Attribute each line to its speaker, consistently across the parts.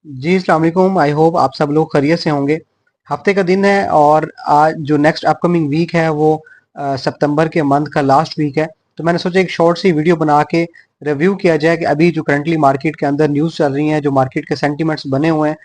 Speaker 1: जी, अस्सलाम वालेकुम। I hope आप सब लोग खैरियत से होंगे। हफ्ते का दिन है और आज जो नेक्स्ट अपकमिंग वीक है वो सितंबर के मंथ का लास्ट वीक है। तो मैंने सोचा एक शॉर्ट सी वीडियो बना के रिव्यू किया जाए कि अभी जो करंटली मार्केट के अंदर न्यूज़ चल रही हैं, जो मार्केट के सेंटिमेंट्स बने हुए हैं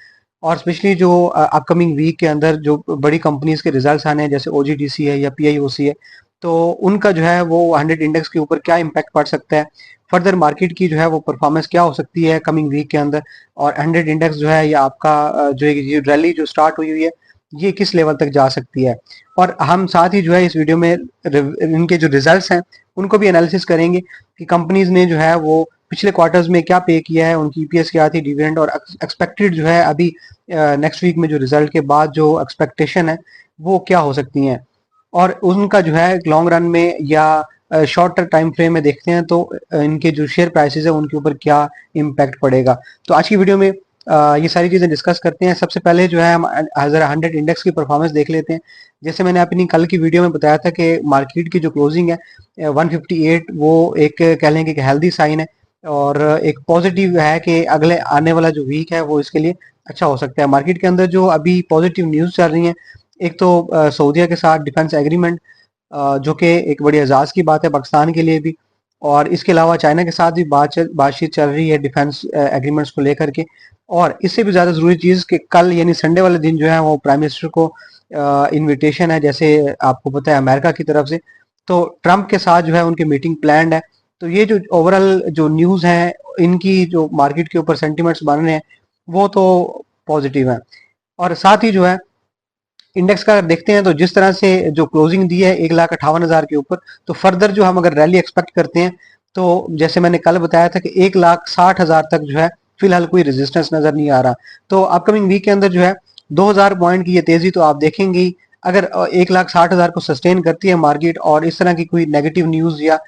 Speaker 1: और स्पेशली जो अपकमिंग वीक के अंदर जो बड़ी कंपनीज के रिजल्ट्स आने हैं जैसे ओजीडीसी है या पीआईओसी है, तो उनका जो है वो 100 इंडेक्स के ऊपर क्या इम्पैक्ट पड़ सकता है, फर्दर मार्केट की जो है वो परफॉर्मेंस क्या हो सकती है कमिंग वीक के अंदर, और 100 इंडेक्स जो है या आपका जो ये रैली जो स्टार्ट हुई हुई है ये किस लेवल तक जा सकती है। और हम साथ ही जो है इस वीडियो में इनके जो रिजल्ट्स हैं उनको भी एनालिसिस करेंगे कि कंपनीज ने जो है वो पिछले क्वार्टर्स में क्या पे किया है, उनकी ईपीएस क्या थी, डिविडेंड और एक्सपेक्टेड जो है अभी नेक्स्ट वीक में जो रिजल्ट के बाद जो एक्सपेक्टेशन है वो क्या हो सकती हैं, और उनका जो है लॉन्ग रन में या शॉर्ट टाइम फ्रेम में देखते हैं तो इनके जो शेयर प्राइसेस है उनके ऊपर क्या इम्पैक्ट पड़ेगा। तो आज की वीडियो में ये सारी चीजें डिस्कस करते हैं। सबसे पहले जो है हम जरा 100 इंडेक्स की परफॉर्मेंस देख लेते हैं। जैसे मैंने अपनी कल की वीडियो में बताया था कि मार्केट की जो क्लोजिंग है 158, वो एक कह लेंगे कि हेल्दी साइन है और एक पॉजिटिव है कि अगले आने वाला जो वीक है वो इसके लिए अच्छा हो सकता है। मार्केट के अंदर जो अभी पॉजिटिव न्यूज चल रही है, एक तो सऊदीया के साथ डिफेंस एग्रीमेंट, जो कि एक बड़ी एजाज की बात है पाकिस्तान के लिए भी, और इसके अलावा चाइना के साथ भी बातचीत चल रही है डिफेंस एग्रीमेंट्स को लेकर के। और इससे भी ज़्यादा ज़रूरी चीज़ कि कल यानी संडे वाले दिन जो है वो प्राइम मिनिस्टर को इनविटेशन है, जैसे आपको पता है अमेरिका की तरफ से, तो ट्रंप के साथ जो है उनकी मीटिंग प्लान्ड है। तो ये जो ओवरऑल जो न्यूज़ है, इनकी जो मार्केट के ऊपर सेंटिमेंट्स बन रहे हैं वो तो पॉजिटिव है। और साथ ही जो है इंडेक्स का अगर देखते हैं तो जिस तरह से जो क्लोजिंग दी है 1,58,000 के ऊपर, तो फर्दर जो हम अगर रैली एक्सपेक्ट करते हैं तो जैसे मैंने कल बताया था कि 1,60,000 तक जो है फिलहाल कोई रेजिस्टेंस नजर नहीं आ रहा। तो अपकमिंग वीक के अंदर जो है 2,000 पॉइंट की ये तेजी तो आप देखेंगे ही। अगर 1,60,000 को सस्टेन करती है मार्केट और इस तरह की कोई नेगेटिव न्यूज या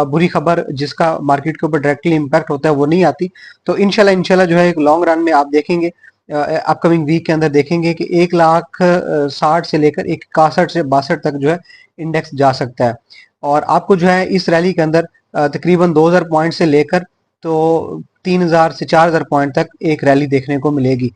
Speaker 1: बुरी खबर जिसका मार्केट के ऊपर डायरेक्टली इम्पैक्ट होता है वो नहीं आती, तो इनशाला इनशाला जो है एक लॉन्ग रन में आप देखेंगे अपकमिंग वीक के अंदर देखेंगे कि 1,60,000 से लेकर 61 से 62 तक जो है इंडेक्स जा सकता है। और आपको जो है इस रैली के अंदर तकरीबन 2,000 पॉइंट से लेकर तो 3,000 से 4,000 पॉइंट तक एक रैली देखने को मिलेगी,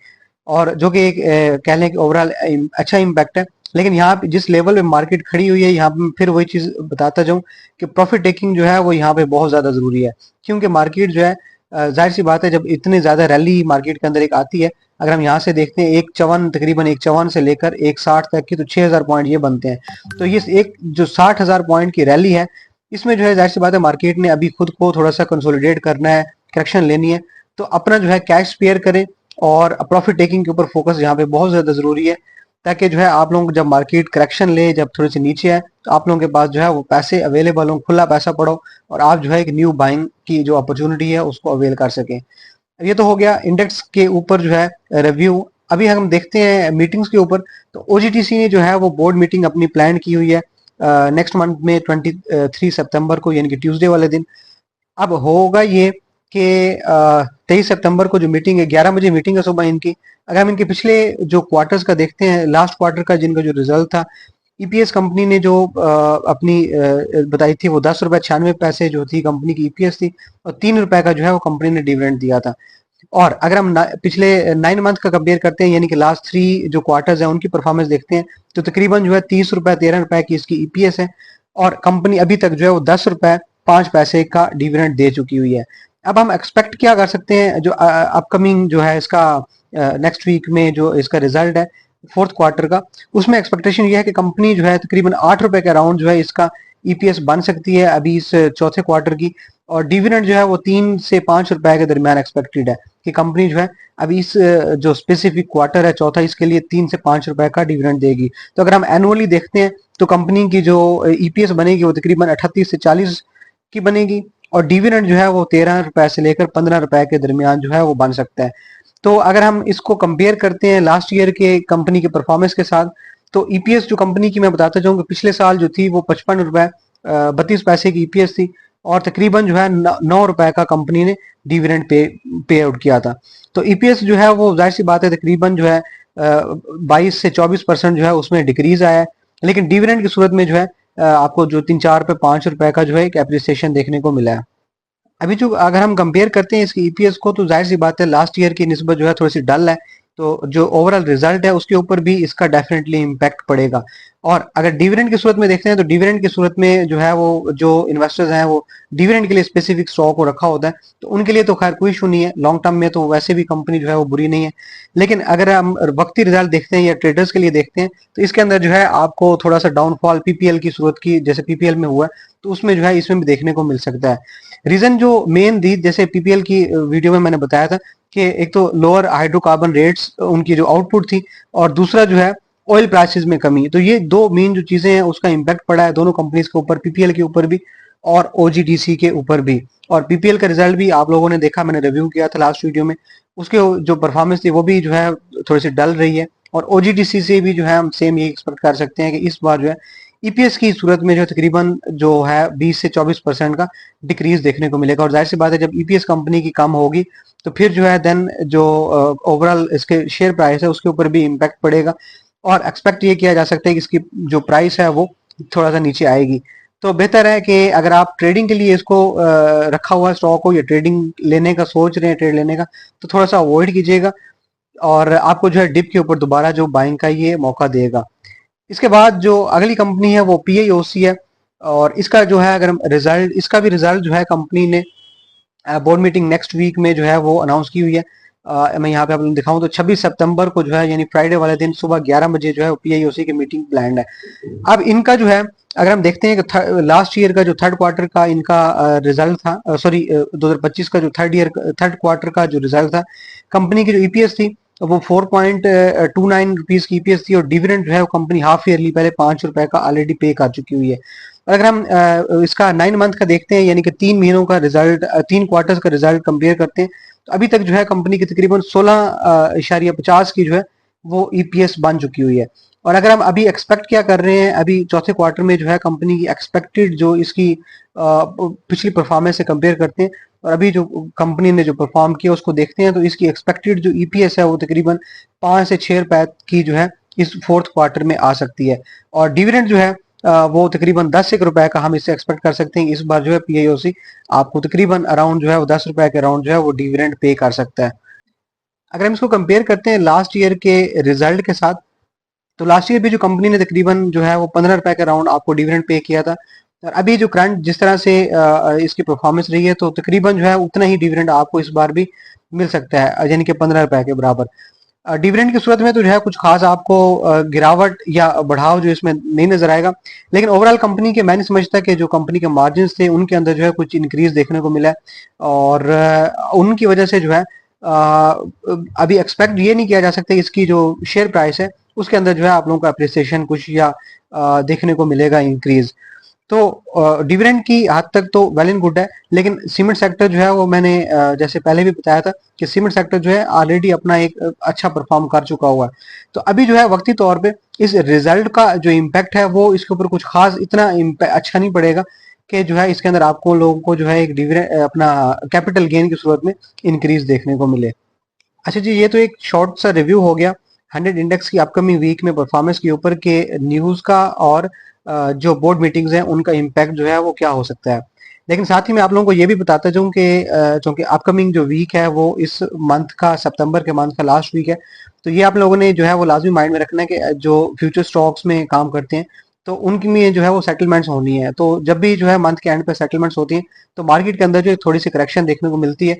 Speaker 1: और जो कि एक कह लें कि ओवरऑल अच्छा इम्पैक्ट है। लेकिन यहाँ पे जिस लेवल पे मार्केट खड़ी हुई है, यहाँ पे फिर वही चीज बताता जाऊं कि प्रॉफिट टेकिंग जो है वो यहाँ पे बहुत ज्यादा जरूरी है, क्योंकि मार्केट जो है जाहिर सी बात है जब इतनी ज्यादा रैली मार्केट के अंदर एक आती है, अगर हम यहाँ से देखते हैं 1,54 तकरीबन 1,54 से लेकर 1,60 तक की, तो 6,000 पॉइंट ये बनते हैं। तो ये एक जो 60,000 पॉइंट की रैली है, इसमें जो है जाहिर सी बात है मार्केट ने अभी खुद को थोड़ा सा कंसोलिडेट करना है, करेक्शन लेनी है, तो अपना जो है कैश स्पेयर करें और प्रॉफिट टेकिंग के ऊपर फोकस यहाँ पे बहुत ज्यादा जरूरी है, ताकि जो है आप लोग जब मार्केट करेक्शन ले, जब थोड़ी सी नीचे आए, तो आप लोगों के पास जो है वो पैसे अवेलेबल हो, खुला पैसा पड़ो और आप जो है एक न्यू बाइंग की जो अपॉर्चुनिटी है उसको अवेल कर सकें। ये तो हो गया इंडेक्स के ऊपर जो है रिव्यू। अभी हम देखते हैं मीटिंग्स के ऊपर। तो ओजीटीसी ने जो है वो बोर्ड मीटिंग अपनी प्लान की हुई है नेक्स्ट मंथ में 23 सितंबर को, यानी कि ट्यूसडे वाले दिन। अब होगा ये कि 23 सितंबर को जो मीटिंग है, 11 बजे मीटिंग है सुबह इनकी। अगर हम इनके पिछले जो क्वार्टर्स का देखते हैं, लास्ट क्वार्टर का जिनका जो रिजल्ट था, ईपीएस कंपनी ने जो अपनी बताई थी वो 10 रुपए 96 पैसे जो थी कंपनी की ईपीएस थी, और 3 रुपए का जो है वो कंपनी ने डिविडेंड दिया था। और अगर हम पिछले 9 मंथ का कंपेयर करते हैं, यानी कि लास्ट 3 जो क्वार्टर्स हैं उनकी परफॉर्मेंस देखते हैं, तो तकरीबन जो है 30 रुपए 13 रुपए की इसकी ईपीएस है, और कंपनी अभी तक जो है वो 10 रुपए 5 पैसे का डिविडेंड दे चुकी हुई है। अब हम एक्सपेक्ट क्या कर सकते हैं जो अपकमिंग जो है इसका नेक्स्ट वीक में जो इसका रिजल्ट है फोर्थ क्वार्टर का, उसमें एक्सपेक्टेशन ये है कि कंपनी जो है तकरीबन 8 रुपए के अराउंड जो है इसका ईपीएस बन सकती है अभी इस चौथे क्वार्टर की, और डिविडेंड जो है वो 3 से 5 रुपए के दरमियान एक्सपेक्टेड है कि कंपनी जो है अभी इस जो स्पेसिफिक क्वार्टर है चौथा, इसके लिए 3 से 5 रुपए का डिविडेंड देगी। तो अगर हम एनुअली देखते हैं तो कंपनी की जो ईपीएस बनेगी वो तकरीबन 38 से 40 की बनेगी, और डिविडेंड जो है वो 13 रुपए से लेकर 15 रुपए के दरमियान जो है वो बन सकता है। तो अगर हम इसको कंपेयर करते हैं लास्ट ईयर के कंपनी के परफॉर्मेंस के साथ, तो ईपीएस जो कंपनी की मैं बताता चाहूँ कि पिछले साल जो थी वो 55 रुपए 32 पैसे की ईपीएस थी, और तकरीबन जो है 9 रुपए का कंपनी ने डिविडेंड पे आउट किया था। तो ईपीएस जो है वो जाहिर सी बात है तकरीबन जो है 22 से 24% जो है उसमें डिक्रीज आया है, लेकिन डिविडेंड की सूरत में जो है आपको जो 3 4 रुपए 5 रुपए का जो है एक एप्रिसिएशन देखने को मिला है। अभी जो अगर हम कंपेयर करते हैं इसकी ईपीएस को, तो जाहिर सी बात है लास्ट ईयर की निस्बत जो है थोड़ी सी डल है, तो जो ओवरऑल रिजल्ट है उसके ऊपर भी इसका डेफिनेटली इम्पैक्ट पड़ेगा। और अगर डिविडेंड की सूरत में देखते हैं, तो डिविडेंड की सूरत में जो है वो जो इन्वेस्टर्स हैं वो डिविडेंड के लिए स्पेसिफिक स्टॉक को रखा होता है, तो उनके लिए तो खैर कोई इशू नहीं है, लॉन्ग टर्म में तो वैसे भी कंपनी जो है वो बुरी नहीं है। लेकिन अगर हम वक्ती रिजल्ट देखते हैं या ट्रेडर्स के लिए देखते हैं, तो इसके अंदर जो है आपको थोड़ा सा डाउनफॉल पीपीएल की सूरत की, जैसे पीपीएल में हुआ है, तो उसमें जो है इसमें भी देखने को मिल सकता है। रीजन जो मेन थी, जैसे पीपीएल की वीडियो में मैंने बताया था कि एक तो लोअर हाइड्रोकार्बन रेट्स उनकी जो आउटपुट थी, और दूसरा जो है ऑयल प्राइसेस में कमी, तो ये दो मेन जो चीजें हैं उसका इम्पैक्ट पड़ा है दोनों कंपनीज के ऊपर, पीपीएल के ऊपर भी और ओजीडीसी के ऊपर भी। और पीपीएल का रिजल्ट भी आप लोगों ने देखा, मैंने रिव्यू किया था लास्ट वीडियो में, उसके जो परफॉर्मेंस थी वो भी जो है थोड़ी सी डल रही है। और ओजीडीसी से भी जो है हम सेम ये एक्सपेक्ट कर सकते हैं कि इस बार जो है ईपीएस की सूरत में जो तकरीबन जो है 20 से 24% का डिक्रीज देखने को मिलेगा। और जाहिर सी बात है जब ईपीएस कंपनी की कम होगी, तो फिर जो है देन जो ओवरऑल इसके शेयर प्राइस है उसके ऊपर भी इम्पैक्ट पड़ेगा, और एक्सपेक्ट ये किया जा सकता है कि इसकी जो प्राइस है वो थोड़ा सा नीचे आएगी। तो बेहतर है कि अगर आप ट्रेडिंग के लिए इसको रखा हुआ स्टॉक हो या ट्रेडिंग लेने का सोच रहे हैं, ट्रेड लेने का, तो थोड़ा सा अवॉइड कीजिएगा, और आपको जो है डिप के ऊपर दोबारा जो बाइंग का ये मौका देगा। इसके बाद जो अगली कंपनी है वो पीआईओसी है, और इसका जो है अगर हम रिजल्ट, इसका भी रिजल्ट जो है कंपनी ने बोर्ड मीटिंग नेक्स्ट वीक में जो है वो अनाउंस की हुई है। मैं यहाँ पे आप लोगों को दिखाऊं तो 26 सितंबर को जो है यानी फ्राइडे वाले दिन सुबह 11 बजे जो है पीआईओसी की मीटिंग प्लान है। अब इनका जो है अगर हम देखते हैं कि लास्ट ईयर का जो थर्ड क्वार्टर का इनका रिजल्ट था, सॉरी 2025 का जो थर्ड क्वार्टर का जो रिजल्ट था, कंपनी की जो ईपीएस थी वो 4.29 रुपीज की ईपीएस थी, और डिविडेंड जो है वो कंपनी हाफ ईयरली पहले 5 रुपए का ऑलरेडी पे कर चुकी हुई है। अगर हम इसका 9 मंथ का देखते हैं, यानी कि 3 महीनों का रिजल्ट, 3 क्वार्टर्स का रिजल्ट कंपेयर करते हैं, तो अभी तक जो है कंपनी की तकरीबन 16.50 की जो है वो ईपीएस बन चुकी हुई है। और अगर हम अभी एक्सपेक्ट क्या कर रहे हैं, अभी चौथे क्वार्टर में जो है कंपनी की एक्सपेक्टेड जो इसकी पिछली परफॉर्मेंस से कंपेयर करते हैं, और अभी जो कंपनी ने जो परफॉर्म किया उसको देखते हैं, तो इसकी एक्सपेक्टेड जो ईपीएस है वो तकरीबन 5 से 6 रुपए की जो है इस फोर्थ क्वार्टर में आ सकती है। और डिविडेंड जो है वो तकरीबन 10 रुपए का हम इससे एक्सपेक्ट कर सकते हैं। इस बार जो है पीआईओसी आपको तकरीबन अराउंड जो है वो 10 रुपए के अराउंड जो है वो डिविडेंड पे कर सकता है। अगर हम इसको कंपेयर करते हैं लास्ट ईयर के रिजल्ट के साथ, तो लास्ट ईयर भी जो कंपनी ने तकरीबन जो है वो 15 रुपए के अराउंड आपको डिविडेंड पे किया था, और अभी जो करंट जिस तरह से इसकी परफॉर्मेंस रही है, तो तकरीबन जो है उतना ही डिविडेंड आपको इस बार भी मिल सकता है, यानी कि 15 रुपए के बराबर। डिविडेंड की सूरत में तो जो है कुछ खास आपको गिरावट या बढ़ाव जो इसमें नहीं नजर आएगा, लेकिन ओवरऑल कंपनी के मैं नहीं समझता कि जो कंपनी के मार्जिन थे उनके अंदर जो है कुछ इंक्रीज देखने को मिला है, और उनकी वजह से जो है अभी एक्सपेक्ट ये नहीं किया जा सकता कि इसकी जो शेयर प्राइस है उसके अंदर जो है आप लोगों का अप्रिसिएशन कुछ या देखने को मिलेगा इंक्रीज। तो डिविडेंड की हद तक तो वेल एंड गुड है, लेकिन सीमेंट सेक्टर जो है वो मैंने जैसे पहले भी बताया था कि सीमेंट सेक्टर जो है ऑलरेडी अपना एक अच्छा परफॉर्म कर चुका हुआ है। तो अभी जो है वक्ती तौर पे इस रिजल्ट का जो इम्पैक्ट है वो इसके ऊपर कुछ खास इतना अच्छा नहीं पड़ेगा कि जो है इसके अंदर आपको लोगों को जो है एक डिविडेंड अपना कैपिटल गेन की सूरत में इंक्रीज देखने को मिले। अच्छा जी, ये तो एक शॉर्ट सा रिव्यू हो गया 100 इंडेक्स की अपकमिंग वीक में परफॉर्मेंस के ऊपर के न्यूज का, और जो बोर्ड मीटिंग्स हैं उनका इम्पैक्ट जो है वो क्या हो सकता है। लेकिन साथ ही मैं आप लोगों को ये भी बताता जाऊं कि चूंकि अपकमिंग जो वीक है वो इस मंथ का, सितंबर के मंथ का लास्ट वीक है, तो ये आप लोगों ने जो है वो लाजमी माइंड में रखना है कि जो फ्यूचर स्टॉक्स में काम करते हैं तो उनकी में जो है वो सेटलमेंट्स होनी है। तो जब भी जो है मंथ के एंड पे सेटलमेंट्स होती हैं, तो मार्केट के अंदर जो थोड़ी सी करेक्शन देखने को मिलती है,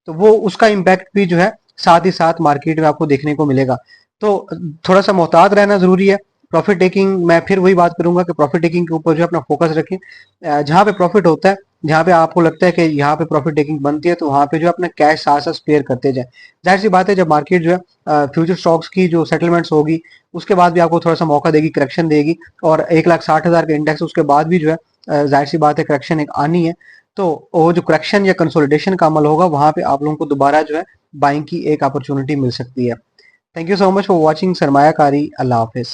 Speaker 1: तो वो उसका इम्पैक्ट भी जो है साथ ही साथ मार्केट में आपको देखने को मिलेगा। तो थोड़ा सा मोहतात रहना जरूरी है। प्रॉफिट टेकिंग, मैं फिर वही बात करूंगा कि प्रॉफिट टेकिंग के ऊपर जो है अपना फोकस रखें। जहां पे प्रॉफिट होता है, जहां पे आपको लगता है कि यहाँ पे प्रॉफिट टेकिंग बनती है, तो वहां पे जो है अपना कैश साथ साथ स्पेयर करते जाए। जाहिर सी बात है जब मार्केट जो है फ्यूचर स्टॉक्स की जो सेटलमेंट्स होगी उसके बाद भी आपको थोड़ा सा मौका देगी, करेक्शन देगी, और 1,60,000 का इंडेक्स उसके बाद भी जो है जाहिर सी बात है करेक्शन एक आनी है। तो वो जो करेक्शन या कंसोलिडेशन का अमल होगा वहां पे आप लोगों को दोबारा जो है बाइंग की एक अपॉर्चुनिटी मिल सकती है। Thank you so much for watching Sarmayakari. अल्लाह हाफिज।